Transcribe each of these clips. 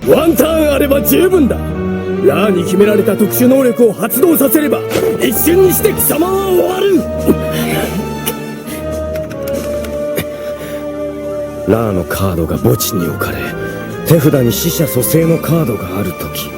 ワンターンあれば十分だ。ラーに秘められた特殊能力を発動させれば一瞬にして貴様は終わる。ラーのカードが墓地に置かれ、手札に死者蘇生のカードがあるとき、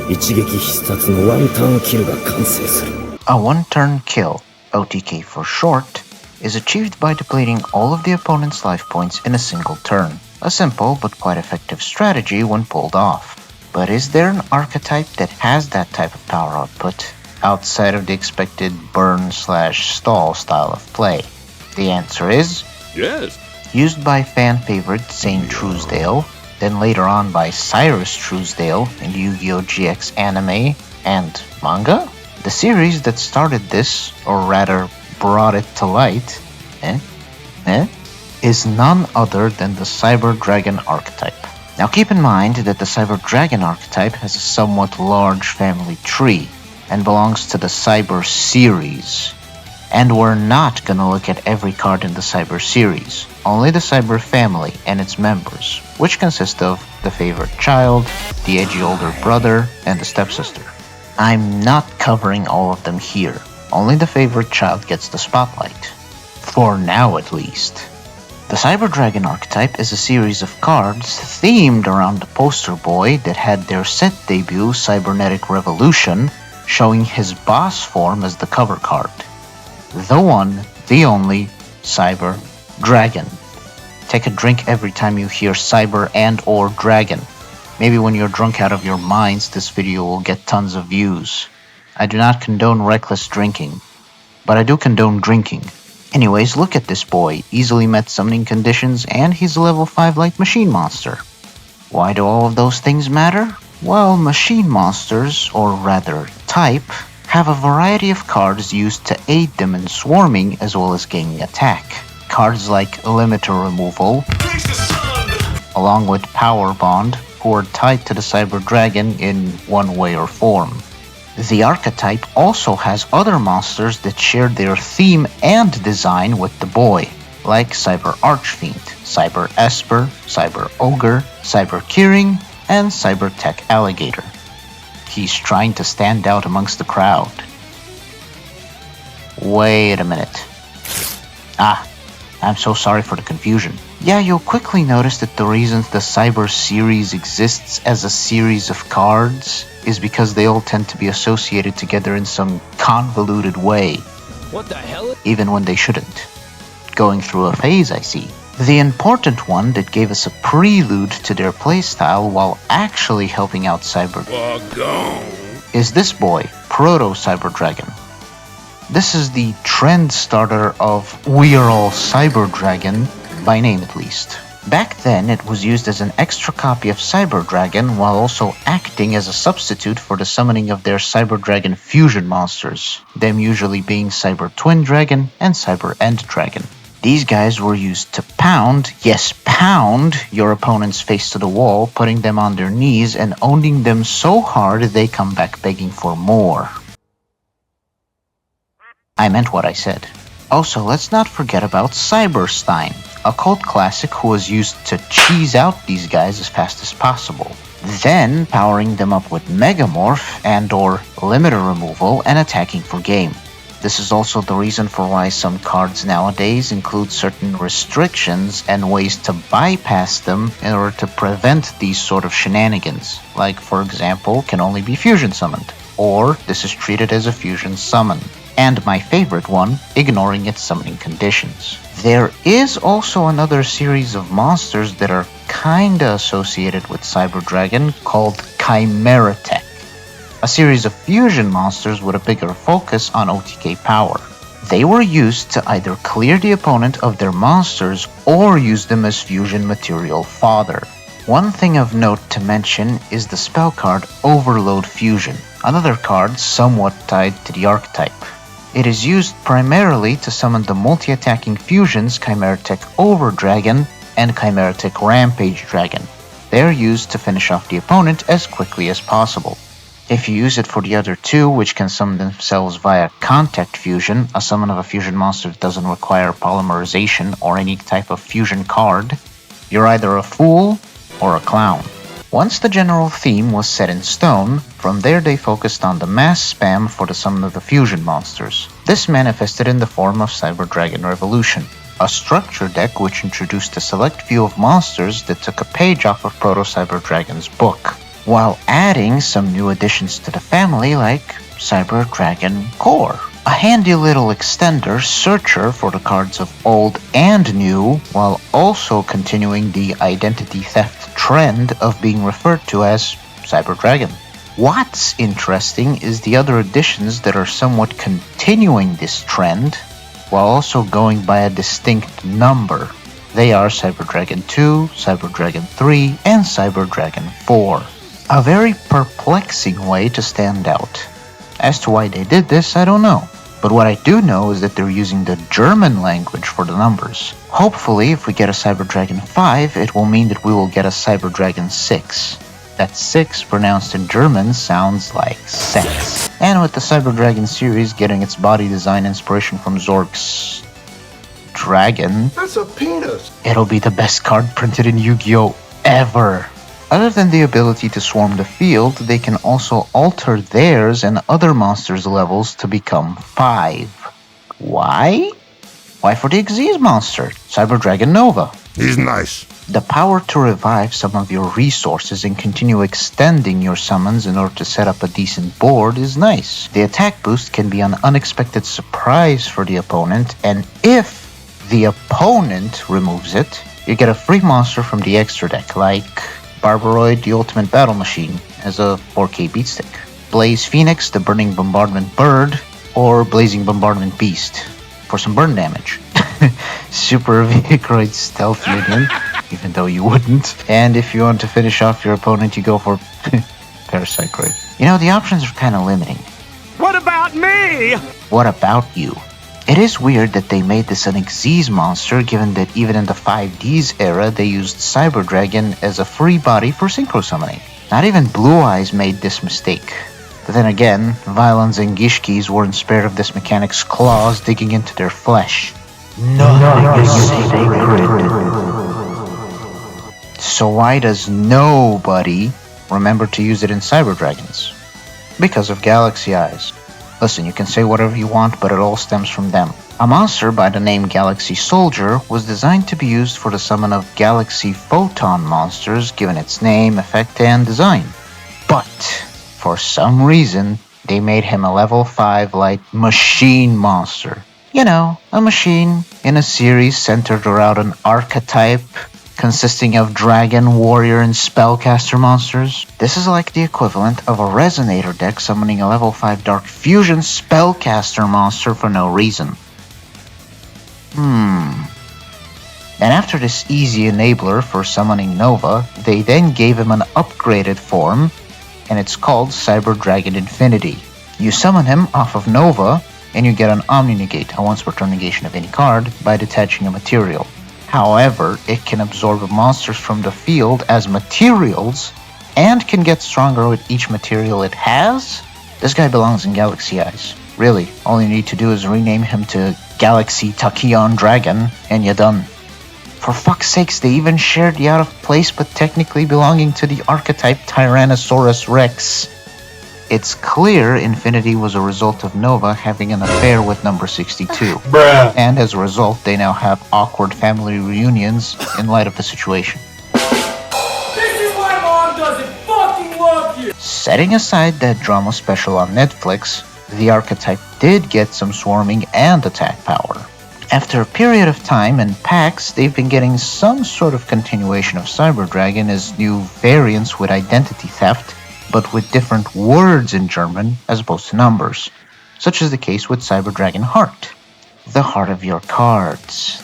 一撃必殺のワンターンキルが完成する。A one-turn kill, OTK for short, is achieved by depleting all of the opponent's life points in a single turn. A simple but quite effective strategy when pulled off. But is there an archetype that has that type of power output, outside of the expected burn/stall style of play? The answer is yes. Used by fan favorite Zane Truesdale, then later on by Cyrus Truesdale in Yu-Gi-Oh! GX anime and manga? The series that started this, or rather brought it to light, is none other than the Cyber Dragon archetype. Now keep in mind that the Cyber Dragon archetype has a somewhat large family tree and belongs to the Cyber series. And we're not gonna look at every card in the Cyber series, only the Cyber family and its members, which consist of the favorite child, the edgy older brother, and the stepsister. I'm not covering all of them here, only the favorite child gets the spotlight. For now at least. The Cyber Dragon archetype is a series of cards themed around the poster boy that had their set debut Cybernetic Revolution, showing his boss form as the cover card. The one, the only, Cyber Dragon. Take a drink every time you hear Cyber and or Dragon. Maybe when you're drunk out of your minds, this video will get tons of views. I do not condone reckless drinking, but I do condone drinking. Anyways, look at this boy, easily met summoning conditions, and he's a level 5 light machine monster. Why do all of those things matter? Well, machine monsters, or rather type, have a variety of cards used to aid them in swarming as well as gaining attack. Cards like Limiter Removal, along with Power Bond, who are tied to the Cyber Dragon in one way or form. The archetype also has other monsters that share their theme and design with the boy, like Cyber Archfiend, Cyber Esper, Cyber Ogre, Cyber Keyring, and Cyber Tech Alligator. He's trying to stand out amongst the crowd. Wait a minute. I'm so sorry for the confusion. Yeah, you'll quickly notice that the reasons the Cyber series exists as a series of cards is because they all tend to be associated together in some convoluted way. What the hell? Even when they shouldn't. Going through a phase, I see. The important one that gave us a prelude to their playstyle while actually helping out Cyber is this boy, Proto Cyber Dragon. This is the trend starter of We Are All Cyber Dragon, by name at least. Back then, it was used as an extra copy of Cyber Dragon while also acting as a substitute for the summoning of their Cyber Dragon fusion monsters, them usually being Cyber Twin Dragon and Cyber End Dragon. These guys were used to pound, yes pound, your opponent's face to the wall, putting them on their knees and owning them so hard they come back begging for more. I meant what I said. Also, let's not forget about Cyberstein, a cult classic who was used to cheese out these guys as fast as possible, then powering them up with Megamorph and or Limiter Removal and attacking for game. This is also the reason for why some cards nowadays include certain restrictions and ways to bypass them in order to prevent these sort of shenanigans, like for example, can only be fusion summoned, or this is treated as a fusion summon. And my favorite one, ignoring its summoning conditions. There is also another series of monsters that are kinda associated with Cyber Dragon called Chimeratech, a series of fusion monsters with a bigger focus on OTK power. They were used to either clear the opponent of their monsters or use them as fusion material fodder. One thing of note to mention is the spell card Overload Fusion, another card somewhat tied to the archetype. It is used primarily to summon the multi-attacking fusions Chimeratech Over Dragon and Chimeratech Rampage Dragon. They are used to finish off the opponent as quickly as possible. If you use it for the other two, which can summon themselves via Contact Fusion, a summon of a fusion monster that doesn't require polymerization or any type of fusion card, you're either a fool or a clown. Once the general theme was set in stone, from there they focused on the mass spam for the summon of the fusion monsters. This manifested in the form of Cyber Dragon Revolution, a structure deck which introduced a select few of monsters that took a page off of Proto Cyber Dragon's book, while adding some new additions to the family like Cyber Dragon Core, a handy little extender searcher for the cards of old and new, while also continuing the identity theft trend of being referred to as Cyber Dragon. What's interesting is the other additions that are somewhat continuing this trend, while also going by a distinct number. They are Cyber Dragon 2, Cyber Dragon 3, and Cyber Dragon 4. A very perplexing way to stand out. As to why they did this, I don't know. But what I do know is that they're using the German language for the numbers. Hopefully, if we get a Cyber Dragon 5, it will mean that we will get a Cyber Dragon 6. That 6 pronounced in German sounds like sex. And with the Cyber Dragon series getting its body design inspiration from Zork's dragon, That's a penis! it'll be the best card printed in Yu-Gi-Oh! Ever. Other than the ability to swarm the field, they can also alter theirs and other monsters' levels to become 5. Why? Why for the Xyz monster, Cyber Dragon Nova? He's nice. The power to revive some of your resources and continue extending your summons in order to set up a decent board is nice. The attack boost can be an unexpected surprise for the opponent, and if the opponent removes it, you get a free monster from the extra deck, like Barbaroid, the Ultimate Battle Machine, as a 4K beatstick, Blaze Phoenix, the Burning Bombardment Bird, or Blazing Bombardment Beast, for some burn damage. Super Vehicroid Stealth Minion, even though you wouldn't. And if you want to finish off your opponent, you go for Parasite. You know, the options are kind of limiting. What about me? What about you? It is weird that they made this an Xyz monster, given that even in the 5Ds era, they used Cyber Dragon as a free body for synchro summoning. Not even Blue Eyes made this mistake. But then again, Violins and Gishkis weren't spared of this mechanic's claws digging into their flesh. Nothing is sacred. So why does nobody remember to use it in Cyber Dragons? Because of Galaxy Eyes. Listen, you can say whatever you want, but it all stems from them. A monster by the name Galaxy Soldier was designed to be used for the summon of Galaxy Photon monsters, given its name, effect, and design. But, for some reason, they made him a level 5 light machine monster. You know, a machine in a series centered around an archetype consisting of dragon, warrior, and spellcaster monsters. This is like the equivalent of a resonator deck summoning a level 5 Dark Fusion spellcaster monster for no reason. And after this easy enabler for summoning Nova, they then gave him an upgraded form, and it's called Cyber Dragon Infinity. You summon him off of Nova, and you get an Omni Negate, a once per turn negation of any card, by detaching a material. However, it can absorb monsters from the field as materials, and can get stronger with each material it has. This guy belongs in Galaxy Eyes. Really, all you need to do is rename him to Galaxy Tachyon Dragon, and you're done. For fuck's sakes, they even shared the out of place but technically belonging to the archetype Tyrannosaurus Rex. It's clear Infinity was a result of Nova having an affair with number 62. Bruh. And as a result, they now have awkward family reunions in light of the situation. This is why Mom doesn't fucking love you! Setting aside that drama special on Netflix, the archetype did get some swarming and attack power. After a period of time and packs, they've been getting some sort of continuation of Cyber Dragon as new variants with identity theft, but with different words in German as opposed to numbers, such is the case with Cyber Dragon Heart, the heart of your cards.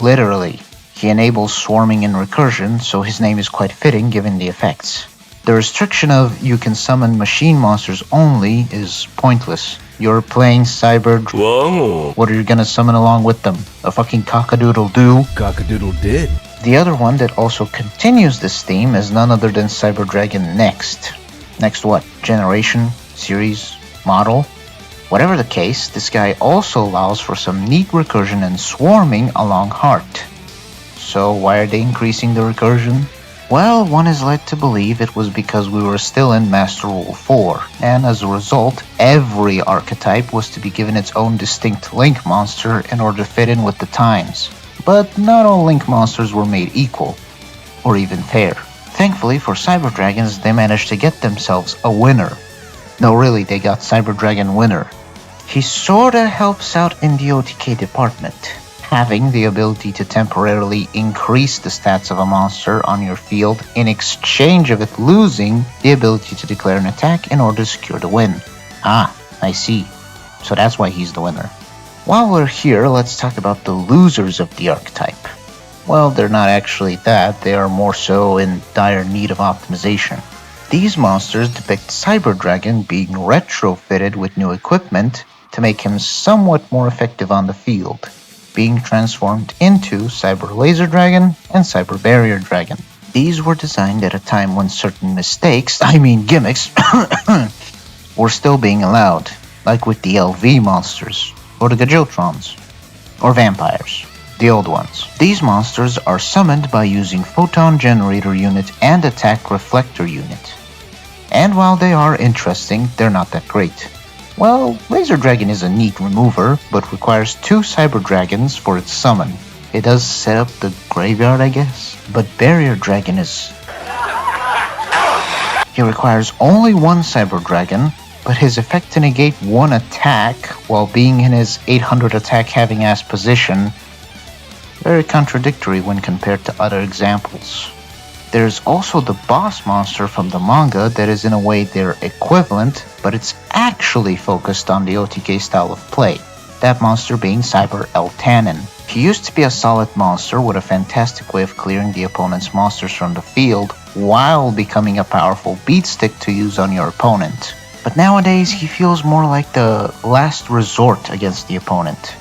Literally, he enables swarming and recursion, so his name is quite fitting given the effects. The restriction of you can summon machine monsters only is pointless. You're playing Cyber Whoa. What are you gonna summon along with them? A fucking cockadoodle-doo? Cockadoodle did. The other one that also continues this theme is none other than Cyber Dragon Next. Next what? Generation? Series? Model? Whatever the case, this guy also allows for some neat recursion and swarming along Heart. So why are they increasing the recursion? Well, one is led to believe it was because we were still in Master Rule 4, and as a result, every archetype was to be given its own distinct Link monster in order to fit in with the times. But not all Link monsters were made equal, or even fair. Thankfully for Cyber Dragons, they managed to get themselves a winner. No, really, they got Cyber Dragon Winner. He sorta helps out in the OTK department, having the ability to temporarily increase the stats of a monster on your field in exchange of it losing the ability to declare an attack in order to secure the win. Ah, I see. So that's why he's the winner. While we're here, let's talk about the losers of the archetype. Well, they're not actually that, they are more so in dire need of optimization. These monsters depict Cyber Dragon being retrofitted with new equipment to make him somewhat more effective on the field, being transformed into Cyber Laser Dragon and Cyber Barrier Dragon. These were designed at a time when certain gimmicks, were still being allowed, like with the LV monsters, or the Gajiltrons, or vampires, the old ones. These monsters are summoned by using Photon Generator Unit and Attack Reflector Unit. And while they are interesting, they're not that great. Well, Laser Dragon is a neat remover, but requires 2 Cyber Dragons for its summon. It does set up the graveyard, I guess, but Barrier Dragon is... He requires only 1 Cyber Dragon, but his effect to negate 1 attack while being in his 800 attack having ass position, very contradictory when compared to other examples. There's also the boss monster from the manga that is in a way their equivalent, but it's actually focused on the OTK style of play, that monster being Cyber Eltanin. He used to be a solid monster with a fantastic way of clearing the opponent's monsters from the field while becoming a powerful beatstick to use on your opponent. But nowadays he feels more like the last resort against the opponent.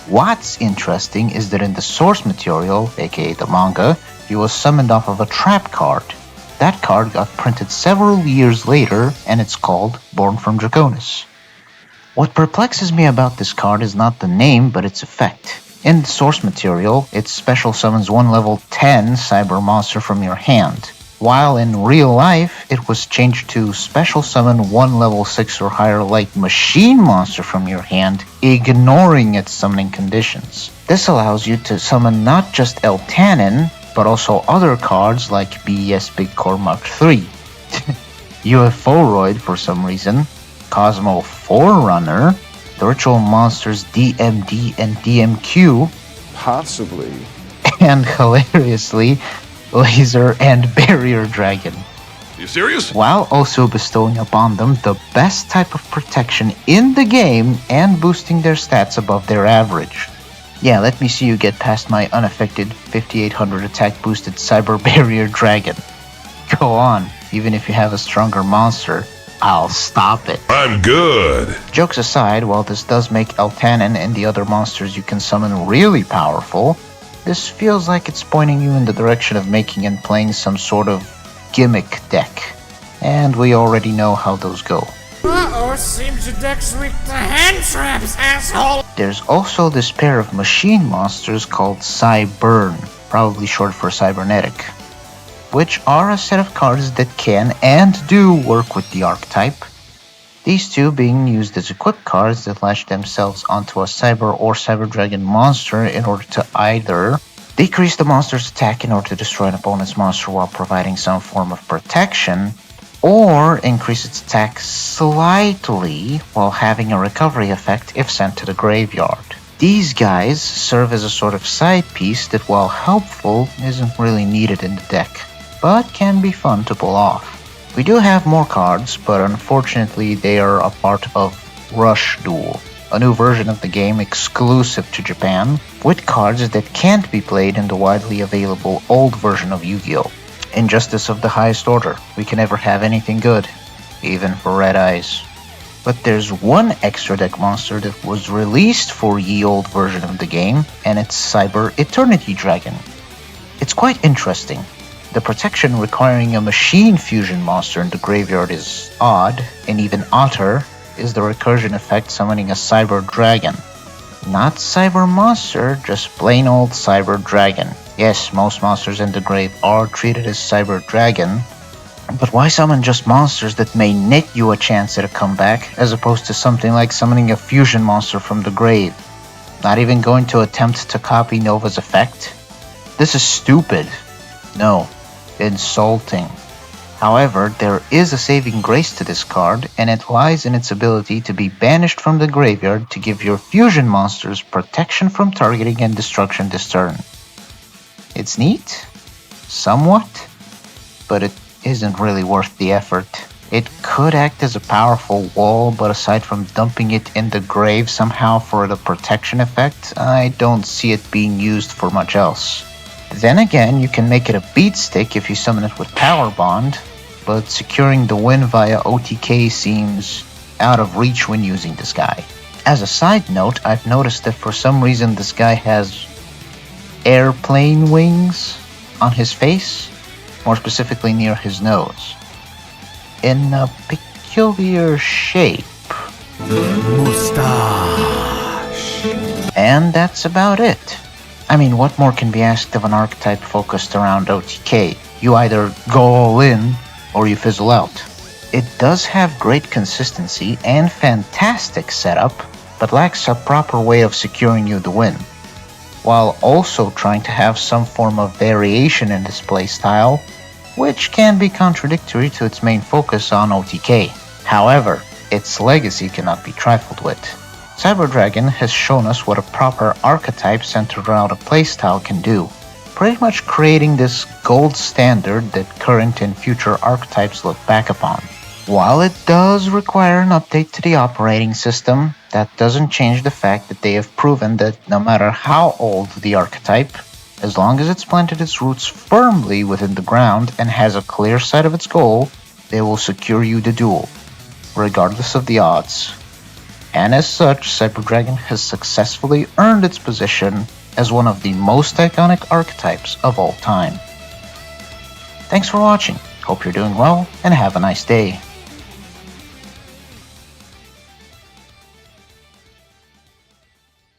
What's interesting is that in the source material, aka the manga, he was summoned off of a trap card. That card got printed several years later, and it's called Born from Draconis. What perplexes me about this card is not the name, but its effect. In the source material, it special summons 1 level 10 cyber monster from your hand, while in real life, it was changed to special summon 1 level 6 or higher light machine monster from your hand, ignoring its summoning conditions. This allows you to summon not just Eltanin, but also other cards like BES Big Core Mark III, UFOroid for some reason, Cosmo Forerunner, the Ritual Monsters DMD and DMQ, Possibly. and hilariously, Laser and Barrier Dragon. You serious? While also bestowing upon them the best type of protection in the game and boosting their stats above their average. Yeah, let me see you get past my unaffected 5800 attack boosted Cyber Barrier Dragon. Go on, even if you have a stronger monster, I'll stop it. I'm good. Jokes aside, while this does make Eltanin and the other monsters you can summon really powerful, this feels like it's pointing you in the direction of making and playing some sort of gimmick deck. And we already know how those go. Uh-oh, seems your deck's weak to hand traps, asshole! There's also this pair of machine monsters called Cyburn, probably short for Cybernetic, which are a set of cards that can and do work with the archetype. These two being used as equip cards that latch themselves onto a Cyber or Cyber Dragon monster in order to either decrease the monster's attack in order to destroy an opponent's monster while providing some form of protection, or increase its attack slightly while having a recovery effect if sent to the graveyard. These guys serve as a sort of side piece that, while helpful, isn't really needed in the deck, but can be fun to pull off. We do have more cards, but unfortunately they are a part of Rush Duel, a new version of the game exclusive to Japan, with cards that can't be played in the widely available old version of Yu-Gi-Oh! Injustice of the highest order. We can never have anything good, even for Red Eyes. But there's one extra deck monster that was released for ye old version of the game, and it's Cyber Eternity Dragon. It's quite interesting. The protection requiring a machine fusion monster in the graveyard is odd, and even odder is the recursion effect summoning a Cyber Dragon. Not Cyber Monster, just plain old Cyber Dragon. Yes, most monsters in the grave are treated as Cyber Dragon, but why summon just monsters that may net you a chance at a comeback, as opposed to something like summoning a fusion monster from the grave? Not even going to attempt to copy Nova's effect? This is stupid. No, insulting. However, there is a saving grace to this card, and it lies in its ability to be banished from the graveyard to give your fusion monsters protection from targeting and destruction this turn. It's neat, somewhat, but it isn't really worth the effort. It could act as a powerful wall, but aside from dumping it in the grave somehow for the protection effect, I don't see it being used for much else. Then again, you can make it a beat stick if you summon it with Power Bond, but securing the win via OTK seems out of reach when using this guy. As a side note, I've noticed that for some reason this guy has airplane wings on his face, more specifically near his nose, in a peculiar shape. Mustache. And that's about it. I mean, what more can be asked of an archetype focused around OTK? You either go all in, or you fizzle out. It does have great consistency and fantastic setup, but lacks a proper way of securing you the win, while also trying to have some form of variation in this playstyle, which can be contradictory to its main focus on OTK. However, its legacy cannot be trifled with. Cyber Dragon has shown us what a proper archetype centered around a playstyle can do, pretty much creating this gold standard that current and future archetypes look back upon. While it does require an update to the operating system, that doesn't change the fact that they have proven that no matter how old the archetype, as long as it's planted its roots firmly within the ground and has a clear sight of its goal, they will secure you the duel, regardless of the odds. And as such, Cyber Dragon has successfully earned its position as one of the most iconic archetypes of all time. Thanks for watching, hope you're doing well, and have a nice day.